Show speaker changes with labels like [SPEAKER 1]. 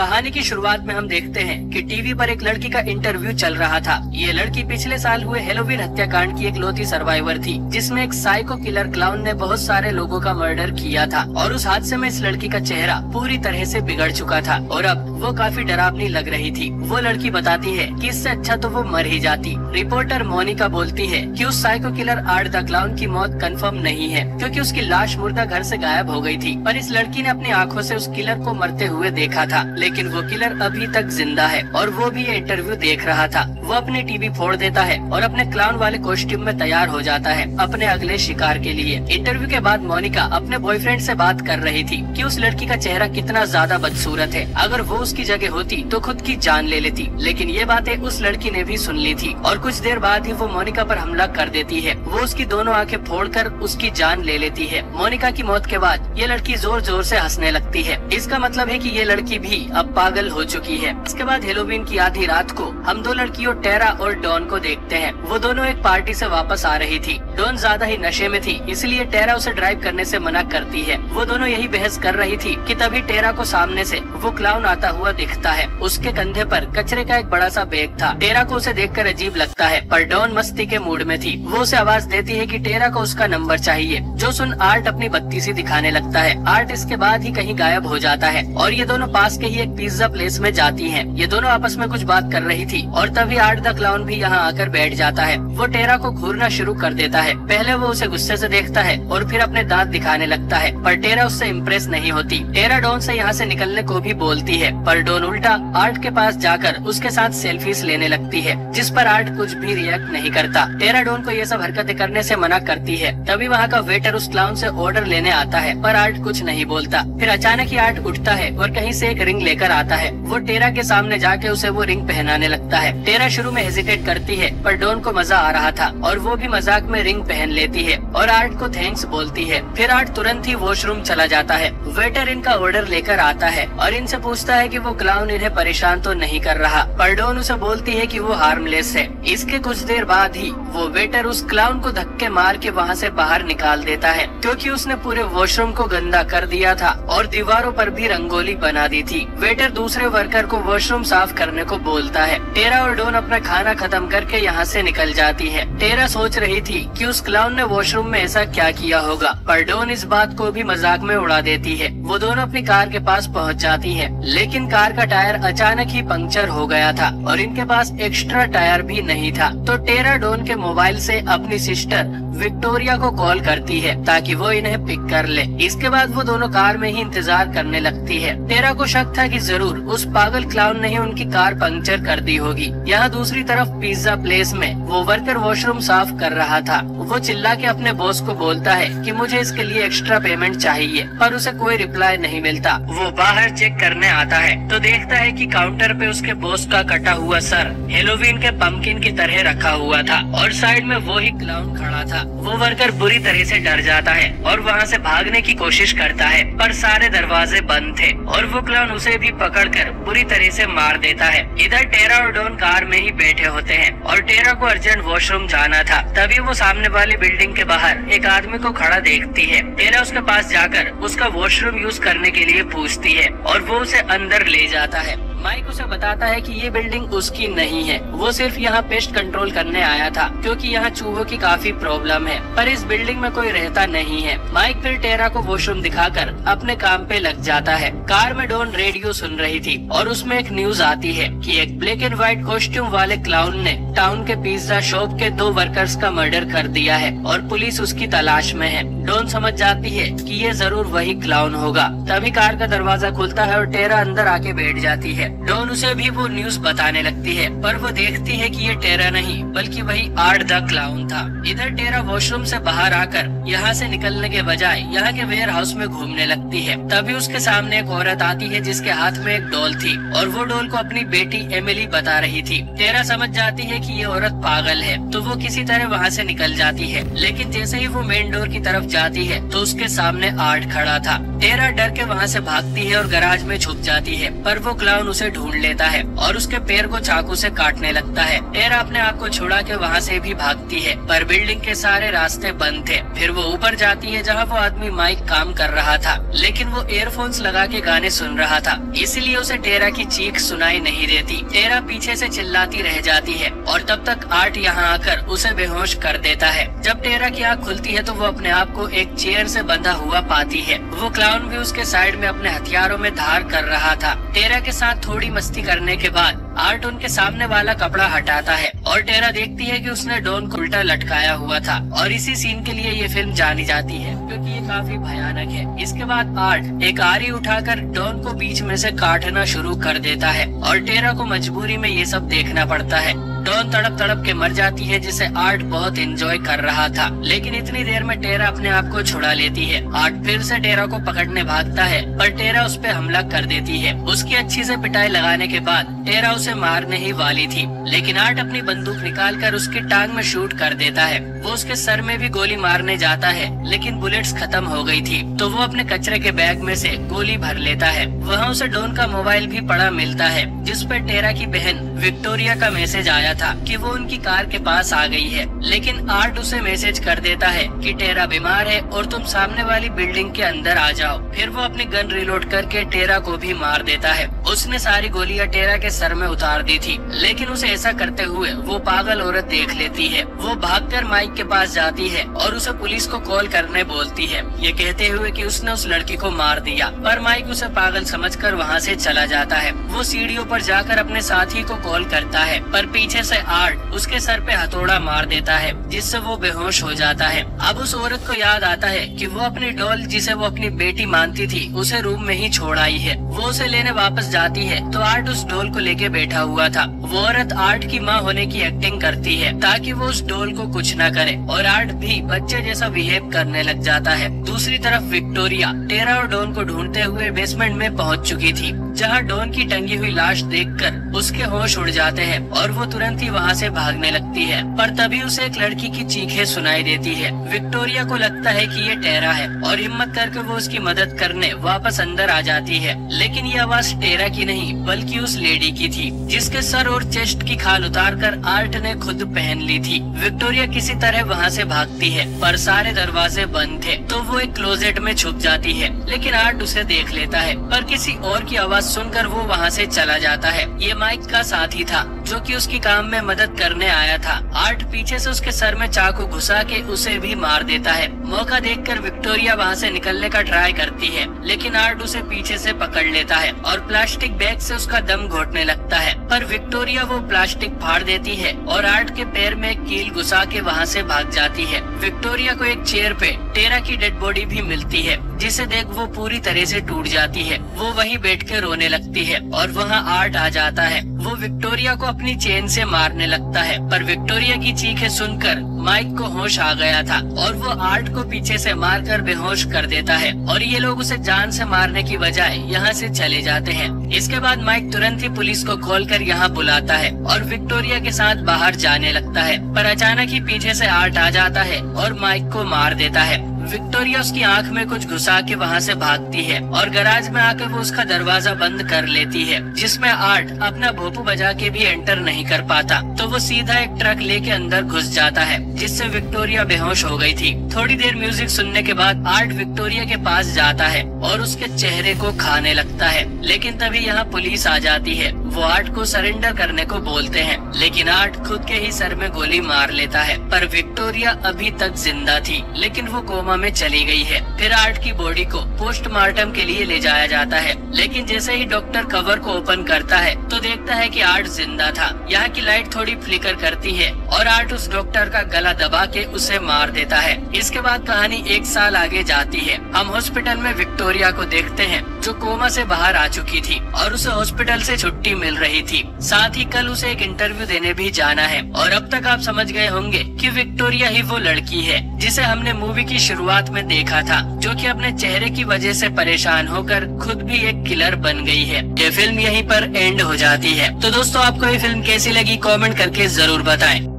[SPEAKER 1] कहानी की शुरुआत में हम देखते हैं कि टीवी पर एक लड़की का इंटरव्यू चल रहा था। ये लड़की पिछले साल हुए हेलोवीन हत्याकांड की एक लौती सर्वाइवर थी, जिसमें एक साइको किलर क्लाउन ने बहुत सारे लोगों का मर्डर किया था और उस हादसे में इस लड़की का चेहरा पूरी तरह से बिगड़ चुका था और अब वो काफी डरावनी लग रही थी। वो लड़की बताती है कि इससे अच्छा तो वो मर ही जाती। रिपोर्टर मोनिका बोलती है कि उस psycho killer art the clown की मौत कंफर्म नहीं है, क्योंकि उसकी लाश मुर्दा घर से गायब हो गई थी, पर इस लड़की ने अपनी आंखों से उस किलर को मरते हुए देखा था। लेकिन वो किलर अभी तक जिंदा है और वो भी ये इंटरव्यू देख रहा था। वो अपने टीवी फोड़ देता है और अपने क्लाउन वाले कॉस्ट्यूम में तैयार हो जाता है अपने अगले शिकार के लिए। इंटरव्यू के बाद मोनिका अपने बॉयफ्रेंड से बात कर रही थी कि उस लड़की का चेहरा कितना ज्यादा बदसूरत है, अगर वो उसकी जगह होती तो खुद की जान ले लेती। लेकिन ये बातें उस लड़की ने भी सुन ली थी और कुछ देर बाद ही वो मोनिका पर हमला कर देती है। वो उसकी दोनों आंखें फोड़कर उसकी जान ले लेती है। मोनिका की मौत के बाद ये लड़की जोर जोर से हंसने लगती है। इसका मतलब है कि ये लड़की भी अब पागल हो चुकी है। इसके बाद हेलोवीन की आधी रात को हम दो लड़कियों टेरा और डॉन को देखते हैं। वो दोनों एक पार्टी से वापस आ रही थी। डॉन ज्यादा ही नशे में थी, इसलिए टेरा उसे ड्राइव करने से मना करती है। वो दोनों यही बहस कर रही थी कि तभी टेरा को सामने से वो क्लाउन आता हुआ दिखता है। उसके कंधे पर कचरे का एक बड़ा सा बैग था। टेरा को उसे देखकर अजीब लगता है, पर डॉन मस्ती के मूड में थी। वो उसे आवाज देती है कि टेरा को उसका नंबर चाहिए, जो सुन आर्ट अपनी बत्ती सी दिखाने लगता है। आर्ट इसके बाद ही कहीं गायब हो जाता है और ये दोनों पास के ही एक पिज्जा प्लेस में जाती हैं। ये दोनों आपस में कुछ बात कर रही थी और तभी आर्ट द क्लाउन भी यहाँ आकर बैठ जाता है। वो टेरा को घूरना शुरू कर देता है। पहले वो उसे गुस्से से देखता है और फिर अपने दांत दिखाने लगता है, पर टेरा उससे इम्प्रेस नहीं होती। टेरा डॉन से यहाँ से निकलने को भी बोलती है, पर डॉन उल्टा आर्ट के पास जाकर उसके साथ सेल्फीज लेने लगती है, जिस पर आर्ट कुछ भी रिएक्ट नहीं करता। टेरा डॉन को ये सब हरकतें करने से मना करती है। तभी वहाँ का वेटर उस क्लाउन से ऑर्डर लेने आता है, पर आर्ट कुछ नहीं बोलता। फिर अचानक ही आर्ट उठता है और कहीं से एक रिंग लेकर आता है। वो टेरा के सामने जाके उसे वो रिंग पहनाने लगता है। टेरा शुरू में हेजिटेट करती है, पर डॉन को मजा आ रहा था और वो भी मजाक में रिंग पहन लेती है और आर्ट को थैंक्स बोलती है। फिर आर्ट तुरंत ही वॉशरूम चला जाता है। वेटर इनका ऑर्डर लेकर आता है और इनसे पूछता है कि वो क्लाउन इन्हें परेशान तो नहीं कर रहा, पर डॉन उसे बोलती है कि वो हार्मलेस है। इसके कुछ देर बाद ही वो वेटर उस क्लाउन को धक्के मार के वहाँ से बाहर निकाल देता है, क्योंकि उसने पूरे वॉशरूम को गंदा कर दिया था और दीवारों पर भी रंगोली बना दी थी। वेटर दूसरे वर्कर को वॉशरूम साफ करने को बोलता है। टेरा और डॉन अपना खाना खत्म करके यहाँ से निकल जाती है। टेरा सोच रही थी कि उस क्लाउन ने वॉशरूम में ऐसा क्या किया होगा, पर डॉन इस बात को भी मजाक में उड़ा देती है। वो दोनों अपनी कार के पास पहुँच जाती है, लेकिन कार का टायर अचानक ही पंक्चर हो गया था और इनके पास एक्स्ट्रा टायर भी नहीं था। तो टेरा डॉन के मोबाइल से अपनी सिस्टर विक्टोरिया को कॉल करती है ताकि वो इन्हें पिक कर ले। इसके बाद वो दोनों कार में ही इंतजार करने लगती है। टेरा को शक था कि जरूर उस पागल क्लाउन ने ही उनकी कार पंक्चर कर दी होगी। यहाँ दूसरी तरफ पिज्जा प्लेस में वो वर्कर वॉशरूम साफ कर रहा था। वो चिल्ला के अपने बॉस को बोलता है कि मुझे इसके लिए एक्स्ट्रा पेमेंट चाहिए, पर उसे कोई रिप्लाई नहीं मिलता। वो बाहर चेक करने आता है तो देखता है कि काउंटर पे उसके बॉस का कटा हुआ सर हेलोवीन के पंपकिन की तरह रखा हुआ था और साइड में वो ही क्लाउन खड़ा था। वो वर्कर बुरी तरह से डर जाता है और वहाँ से भागने की कोशिश करता है, पर सारे दरवाजे बंद थे और वो क्लाउन उसे भी पकड़कर बुरी तरह से मार देता है। इधर टेरा और डॉन कार में ही बैठे होते हैं और टेरा को अर्जेंट वॉशरूम जाना था। तभी वो सामने वाली बिल्डिंग के बाहर एक आदमी को खड़ा देखती है। टेरा उसके पास जाकर उसका वॉशरूम यूज करने के लिए पूछती है और वो उसे अंदर ले जाता है। माइक उसे बताता है कि ये बिल्डिंग उसकी नहीं है, वो सिर्फ यहाँ पेस्ट कंट्रोल करने आया था, क्योंकि यहाँ चूहों की काफी प्रॉब्लम है, पर इस बिल्डिंग में कोई रहता नहीं है। माइक फिर टेरा को वॉशरूम दिखाकर अपने काम पे लग जाता है। कार में डॉन रेडियो सुन रही थी और उसमें एक न्यूज आती है कि एक ब्लैक एंड व्हाइट कॉस्ट्यूम वाले क्लाउन ने टाउन के पिज्जा शॉप के 2 वर्कर्स का मर्डर कर दिया है और पुलिस उसकी तलाश में है। डॉन समझ जाती है कि ये जरूर वही क्लाउन होगा। तभी कार का दरवाजा खुलता है और टेरा अंदर आके बैठ जाती है। डॉन उसे भी वो न्यूज बताने लगती है, पर वो देखती है कि ये टेरा नहीं बल्कि वही आर्ट द क्लाउन था। इधर टेरा वॉशरूम से बाहर आकर यहाँ से निकलने के बजाय यहाँ के वेयर हाउस में घूमने लगती है। तभी उसके सामने एक औरत आती है जिसके हाथ में एक डॉल थी और वो डॉल को अपनी बेटी एमिली बता रही थी। टेरा समझ जाती है कि ये औरत पागल है, तो वो किसी तरह वहाँ से निकल जाती है, लेकिन जैसे ही वो मेन डोर की तरफ जाती है तो उसके सामने आर्ट खड़ा था। टेरा डर के वहाँ से भागती है और गैराज में छुप जाती है, पर वो क्लाउन उसे उसे ढूंढ लेता है और उसके पैर को चाकू से काटने लगता है। टेरा अपने आप को छुड़ा के वहाँ से भी भागती है, पर बिल्डिंग के सारे रास्ते बंद थे। फिर वो ऊपर जाती है जहाँ वो आदमी माइक काम कर रहा था, लेकिन वो ईयरफोन्स लगा के गाने सुन रहा था, इसलिए उसे टेरा की चीख सुनाई नहीं देती। टेरा पीछे से चिल्लाती रह जाती है और तब तक आर्ट यहाँ आकर उसे बेहोश कर देता है। जब टेरा की आँख खुलती है तो वो अपने आप को एक चेयर से बंधा हुआ पाती है। वो क्लाउन भी उसके साइड में अपने हथियारों में धार कर रहा था। टेरा के साथ थोड़ी मस्ती करने के बाद आर्ट उनके सामने वाला कपड़ा हटाता है और टेरा देखती है कि उसने डॉन को उल्टा लटकाया हुआ था, और इसी सीन के लिए ये फिल्म जानी जाती है क्योंकि ये काफी भयानक है। इसके बाद आर्ट एक आरी उठाकर डॉन को बीच में से काटना शुरू कर देता है और टेरा को मजबूरी में ये सब देखना पड़ता है। डॉन तड़प तड़प के मर जाती है, जिसे आर्ट बहुत एंजॉय कर रहा था, लेकिन इतनी देर में टेरा अपने आप को छुड़ा लेती है। आर्ट फिर से टेरा को पकड़ने भागता है, पर टेरा उस पे हमला कर देती है। उसकी अच्छी से पिटाई लगाने के बाद टेरा उसे मारने ही वाली थी, लेकिन आर्ट अपनी बंदूक निकालकर उसकी टांग में शूट कर देता है। वो उसके सर में भी गोली मारने जाता है, लेकिन बुलेट्स खत्म हो गई थी, तो वो अपने कचरे के बैग में से गोली भर लेता है। वहाँ उसे डॉन का मोबाइल भी पड़ा मिलता है, जिस पर टेरा की बहन विक्टोरिया का मैसेज आया था कि वो उनकी कार के पास आ गई है, लेकिन आर्ट उसे मैसेज कर देता है कि टेरा बीमार है और तुम सामने वाली बिल्डिंग के अंदर आ जाओ। फिर वो अपनी गन रिलोड करके टेरा को भी मार देता है। उसने सारी गोलियां टेरा के सर में उतार दी थी, लेकिन उसे ऐसा करते हुए वो पागल औरत देख लेती है। वो भागकर माइक के पास जाती है और उसे पुलिस को कॉल करने बोलती है, ये कहते हुए कि उसने उस लड़की को मार दिया, पर माइक उसे पागल समझकर वहाँ से चला जाता है। वो सीढ़ियों पर जाकर अपने साथी को कॉल करता है, पर पीछे से आर्ट उसके सर पे हथौड़ा मार देता है, जिससे वो बेहोश हो जाता है। अब उस औरत को याद आता है कि वो अपनी डॉल, जिसे वो अपनी बेटी मानती थी, उसे रूम में ही छोड़ आई है। वो उसे लेने वापस जाती है तो आर्ट उस डॉल को लेके बैठा हुआ था। वो औरत आर्ट की माँ होने की एक्टिंग करती है ताकि वो उस डॉल को कुछ न करे, और आर्ट भी बच्चे जैसा बिहेव करने लग जाता है। दूसरी तरफ विक्टोरिया टेरा और डॉन को ढूंढते हुए बेसमेंट में पहुंच चुकी थी, जहां डॉन की टंगी हुई लाश देखकर उसके होश उड़ जाते हैं और वो तुरंत ही वहां से भागने लगती है। पर तभी उसे एक लड़की की चीखें सुनाई देती है। विक्टोरिया को लगता है कि ये टेरा है और हिम्मत करके वो उसकी मदद करने वापस अंदर आ जाती है, लेकिन ये आवाज टेरा की नहीं बल्कि उस लेडी की थी, जिसके सर और चेस्ट की खाल उतारकर आर्ट ने खुद पहन ली थी। विक्टोरिया किसी तरह वहाँ से भागती है, पर सारे दरवाजे बंद थे, तो वो एक क्लोजेट में छुप जाती है, लेकिन आर्ट उसे देख लेता है, पर किसी और की आवाज सुनकर वो वहाँ से चला जाता है। ये माइक का साथी था जो कि उसकी काम में मदद करने आया था। आर्ट पीछे से उसके सर में चाकू घुसा के उसे भी मार देता है। मौका देखकर विक्टोरिया वहाँ से निकलने का ट्राई करती है, लेकिन आर्ट उसे पीछे से पकड़ लेता है और प्लास्टिक बैग से उसका दम घोटने लगता है, पर विक्टोरिया वो प्लास्टिक फाड़ देती है और आर्ट के पैर में कील घुसा के वहाँ से भाग जाती है। विक्टोरिया को एक चेयर पे टेरा की डेड बॉडी भी मिलती है, जिसे देख वो पूरी तरह से टूट जाती है। वो वहीं बैठ के रोने लगती है और वहाँ आर्ट आ जाता है। वो विक्टोरिया को अपनी चेन से मारने लगता है, पर विक्टोरिया की चीखें सुनकर माइक को होश आ गया था और वो आर्ट को पीछे से मारकर बेहोश कर देता है, और ये लोग उसे जान से मारने की बजाय यहाँ से चले जाते हैं। इसके बाद माइक तुरंत ही पुलिस को कॉल कर यहाँ बुलाता है और विक्टोरिया के साथ बाहर जाने लगता है, पर अचानक ही पीछे से आर्ट आ जाता है और माइक को मार देता है। विक्टोरिया उसकी आंख में कुछ घुसा के वहाँ से भागती है और गैराज में आकर वो उसका दरवाजा बंद कर लेती है, जिसमें आर्ट अपना भोंपू बजा के भी एंटर नहीं कर पाता, तो वो सीधा एक ट्रक लेके अंदर घुस जाता है, जिससे विक्टोरिया बेहोश हो गई थी। थोड़ी देर म्यूजिक सुनने के बाद आर्ट विक्टोरिया के पास जाता है और उसके चेहरे को खाने लगता है, लेकिन तभी यहाँ पुलिस आ जाती है। वो आर्ट को सरेंडर करने को बोलते हैं, लेकिन आर्ट खुद के ही सर में गोली मार लेता है। पर विक्टोरिया अभी तक जिंदा थी, लेकिन वो कोमा में चली गई है। फिर आर्ट की बॉडी को पोस्टमार्टम के लिए ले जाया जाता है, लेकिन जैसे ही डॉक्टर कवर को ओपन करता है तो देखता है कि आर्ट जिंदा था। यहाँ की लाइट थोड़ी फ्लिकर करती है और आर्ट उस डॉक्टर का गला दबा के उसे मार देता है। इसके बाद कहानी 1 साल आगे जाती है। हम हॉस्पिटल में विक्टोरिया को देखते हैं, जो कोमा से बाहर आ चुकी थी और उसे हॉस्पिटल से छुट्टी मिल रही थी। साथ ही कल उसे एक इंटरव्यू देने भी जाना है। और अब तक आप समझ गए होंगे कि विक्टोरिया ही वो लड़की है जिसे हमने मूवी की शुरुआत में देखा था, जो कि अपने चेहरे की वजह से परेशान होकर खुद भी एक किलर बन गई है। ये फिल्म यहीं पर एंड हो जाती है। तो दोस्तों, आपको ये फिल्म कैसी लगी कमेंट करके जरूर बताएं।